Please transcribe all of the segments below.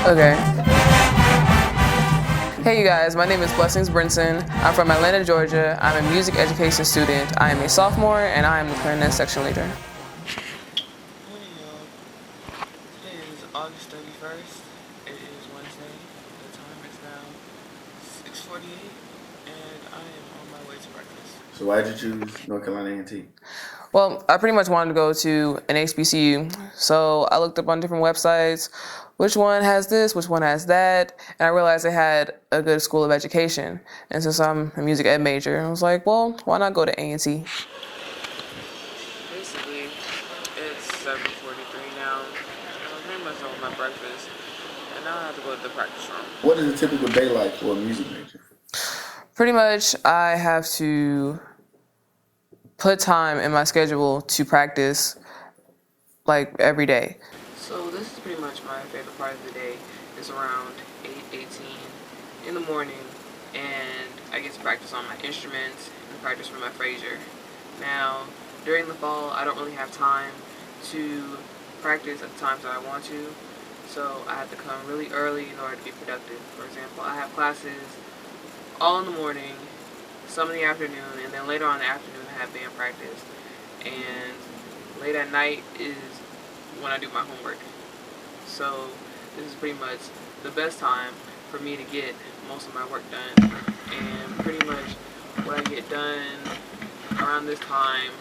Okay. Hey you guys, my name is Blessings Brinson. I'm from Atlanta, Georgia. I'm a music education student. I am a sophomore and I am the clarinet section leader. Morning, y'all. Today is August 31st. It is Wednesday. The time is now 6:48, and I am on my way to breakfast. So why did you choose North Carolina A&T? Well, I pretty much wanted to go to an HBCU, so I looked up on different websites, which one has this, which one has that, and I realized they had a good school of education. And since I'm a music ed major, I was like, well, why not go to A&T? Basically, it's 7:43 now. I'm pretty much done with my breakfast, and now I have to go to the practice room. What is a typical day like for a music major? Pretty much, I have to put time in my schedule to practice like every day. So this is pretty much my favorite part of the day. It's around 8:18 in the morning, and I get to practice on my instruments and practice for my Fraser. Now, during the fall, I don't really have time to practice at the times that I want to, so I have to come really early in order to be productive. For example, I have classes all in the morning, some in the afternoon, and then later on in the afternoon I have band practice. And late at night is when I do my homework. So this is pretty much the best time for me to get most of my work done. And pretty much what I get done around this time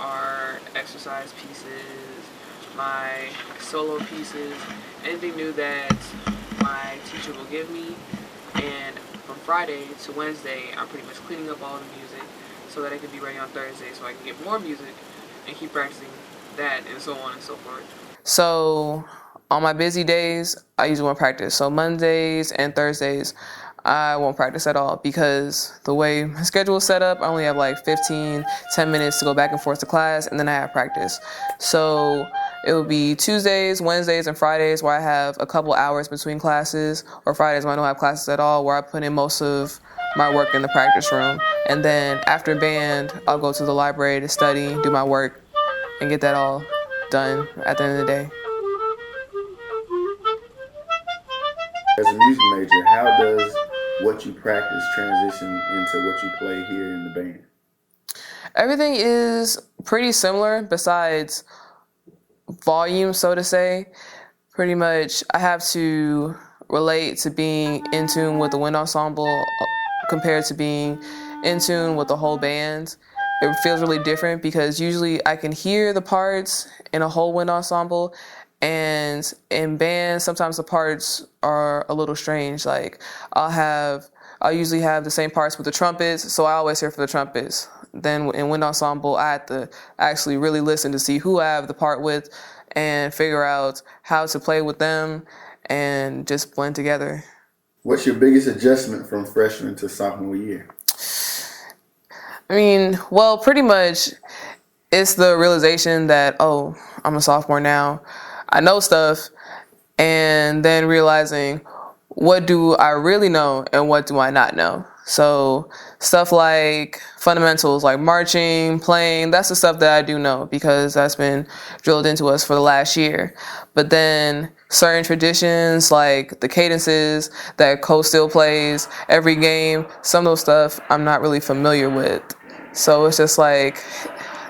are exercise pieces, my solo pieces, anything new that my teacher will give me. And from Friday to Wednesday, I'm pretty much cleaning up all the music so that it can be ready on Thursday so I can get more music and keep practicing that, and so on and so forth. So on my busy days, I usually won't practice. So Mondays and Thursdays, I won't practice at all because the way my schedule is set up, I only have like 10 minutes to go back and forth to class, and then I have practice. So it would be Tuesdays, Wednesdays, and Fridays where I have a couple hours between classes, or Fridays when I don't have classes at all, where I put in most of my work in the practice room. And then after band, I'll go to the library to study, do my work, and get that all done at the end of the day. As a music major, how does what you practice transition into what you play here in the band? Everything is pretty similar besides volume, so to say. Pretty much I have to relate to being in tune with the wind ensemble compared to being in tune with the whole band. It feels really different because usually I can hear the parts in a whole wind ensemble, and in bands sometimes the parts are a little strange. Like I'll usually have the same parts with the trumpets, so I always hear for the trumpets. Then in wind ensemble, I have to actually really listen to see who I have the part with and figure out how to play with them and just blend together. What's your biggest adjustment from freshman to sophomore year? I mean, well, pretty much it's the realization that, oh, I'm a sophomore now. I know stuff, and then realizing what do I really know and what do I not know. So stuff like fundamentals, like marching, playing, that's the stuff that I do know because that's been drilled into us for the last year. But then certain traditions like the cadences that Coach still plays every game, some of those stuff I'm not really familiar with. So it's just like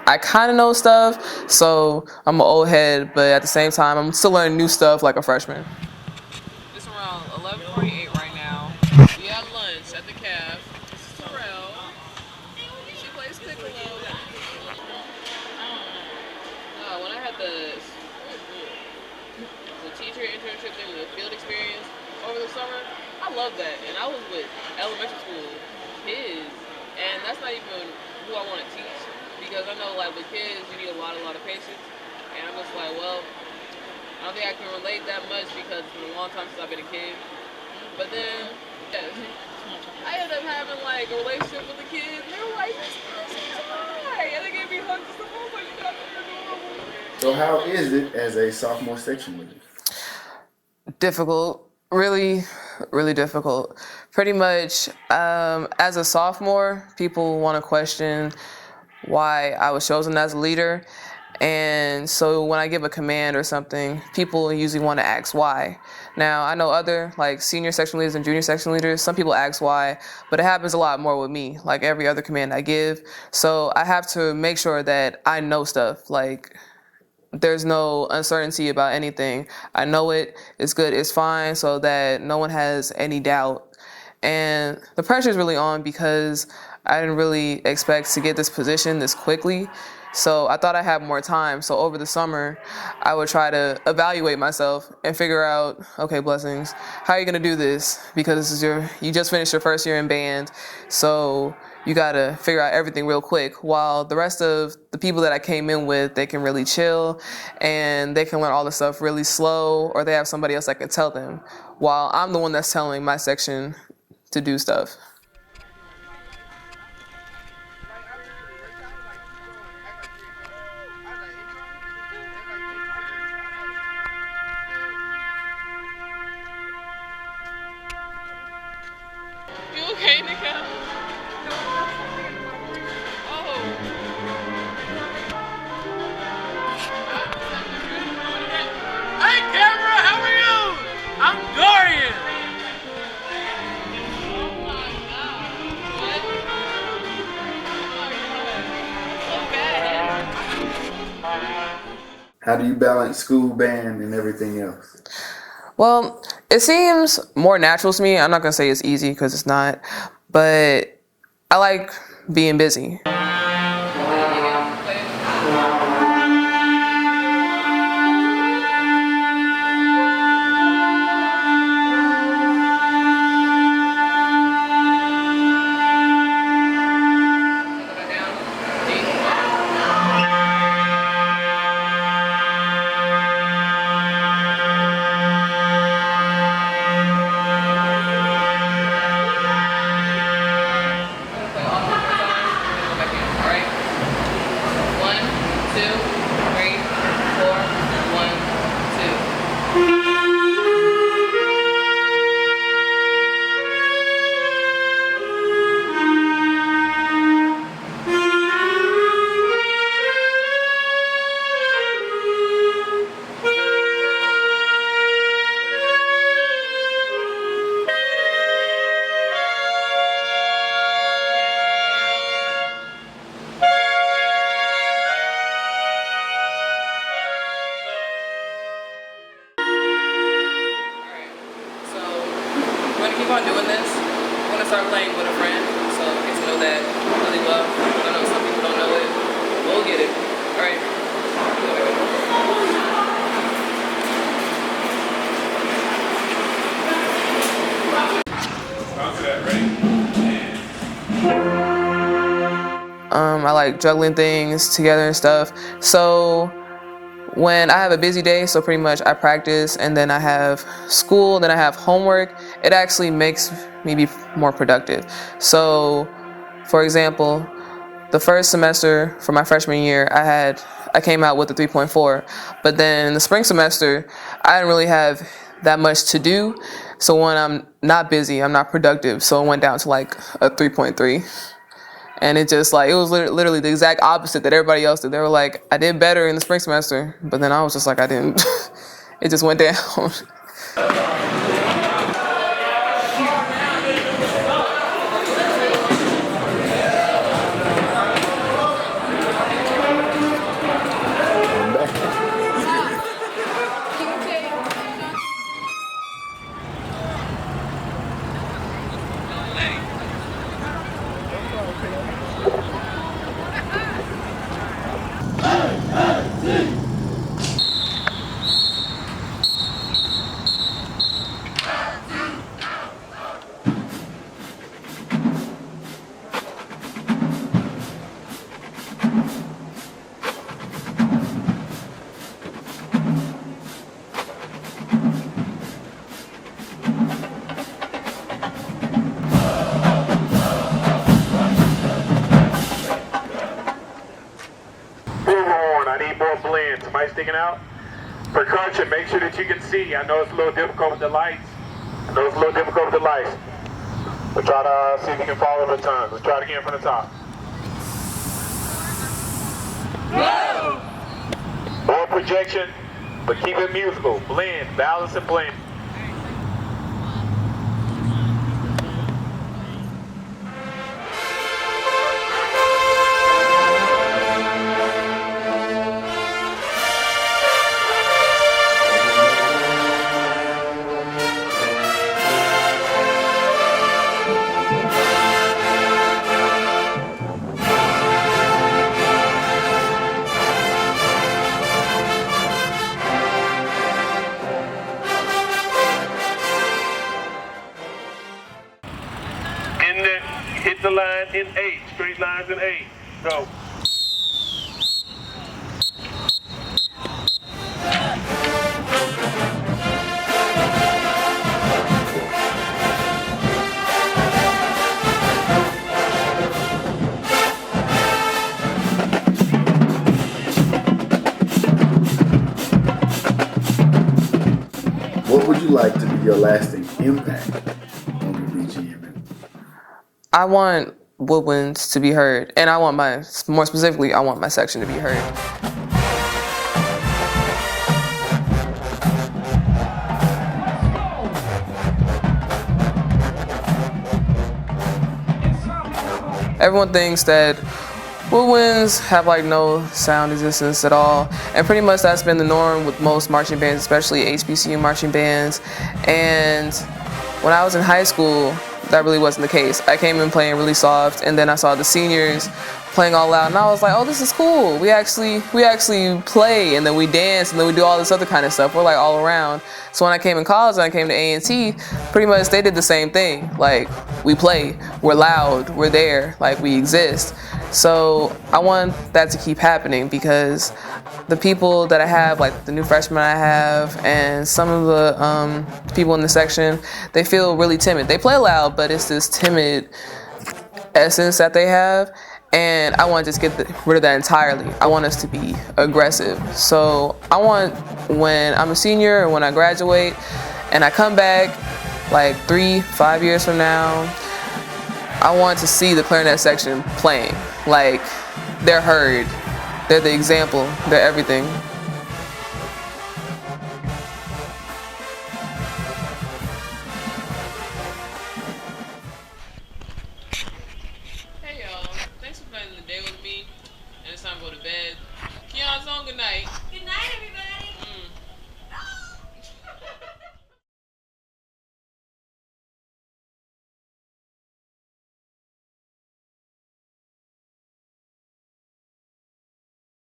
I kind of know stuff, so I'm an old head, but at the same time, I'm still learning new stuff like a freshman. It's around 11:48 right now. We had lunch at the caf. This is Terrell. She plays piccolo. When I had the teacher internship thing, the field experience over the summer, I loved that. And I was with elementary school kids, and that's not even who I want to teach. Because I know, like, with kids, you need a lot of patience. And I'm just like, well, I don't think I can relate that much because it's been a long time since I've been a kid. But then, yes, I ended up having, like, a relationship with the kids. And they were like, this person's high. And they gave me hugs and stuff. I was like, you guys are adorable. So how is it as a sophomore section leader? Difficult. Really, really difficult. Pretty much, as a sophomore, people want to question why I was chosen as a leader. And so when I give a command or something, people usually want to ask why. Now, I know other like senior section leaders and junior section leaders, some people ask why, but it happens a lot more with me, like every other command I give. So I have to make sure that I know stuff. Like, there's no uncertainty about anything. I know it, it's good, it's fine, so that no one has any doubt. And the pressure is really on because I didn't really expect to get this position this quickly. So I thought I had more time. So over the summer, I would try to evaluate myself and figure out, okay, Blessings, how are you going to do this? Because this is you just finished your first year in band. So you got to figure out everything real quick. While the rest of the people that I came in with, they can really chill and they can learn all the stuff really slow, or they have somebody else that can tell them, while I'm the one that's telling my section to do stuff. You okay, Nika? Oh. Hey, camera, how are you? I'm Dorian. Oh my God. What? Oh my God. So bad. How do you balance school band and everything else? Well, it seems more natural to me. I'm not going to say it's easy because it's not, but I like being busy. Keep on doing this. I want to start playing with a friend, so get to know that really well. I know some people don't know it. We'll get it. All right. I like juggling things together and stuff. So when I have a busy day, so pretty much I practice and then I have school, then I have homework, it actually makes me be more productive. So, for example, the first semester for my freshman year, I came out with a 3.4, but then in the spring semester, I didn't really have that much to do. So when I'm not busy, I'm not productive. So it went down to like a 3.3. And it just like, it was literally the exact opposite that everybody else did. They were like, I did better in the spring semester, but then I was just like, I didn't. It just went down. Somebody sticking out. Percussion, make sure that you can see. I know it's a little difficult with the lights. We'll try to see if you can follow the time. Let's try it again from the top. Whoa! projection, but keep it musical. Blend, balance and blend. Hit the line in 8, straight lines in 8. Go. What would you like to be your lasting impact on the BGMM? I want woodwinds to be heard, and more specifically, I want my section to be heard. Everyone thinks that woodwinds have like no sound existence at all, and pretty much that's been the norm with most marching bands, especially HBCU marching bands. And when I was in high school, that really wasn't the case. I came in playing really soft, and then I saw the seniors playing all loud, and I was like, oh, this is cool. We actually play, and then we dance, and then we do all this other kind of stuff. We're like all around. So when I came in college and I came to A&T, pretty much they did the same thing. Like, we play, we're loud, we're there, like we exist. So I want that to keep happening, because the people that I have, like the new freshmen I have, and some of the people in the section, they feel really timid. They play loud, but it's this timid essence that they have, and I want to just get rid of that entirely. I want us to be aggressive. So I want, when I'm a senior or when I graduate and I come back like 3-5 years from now, I want to see the clarinet section playing. Like, they're heard, they're the example, they're everything.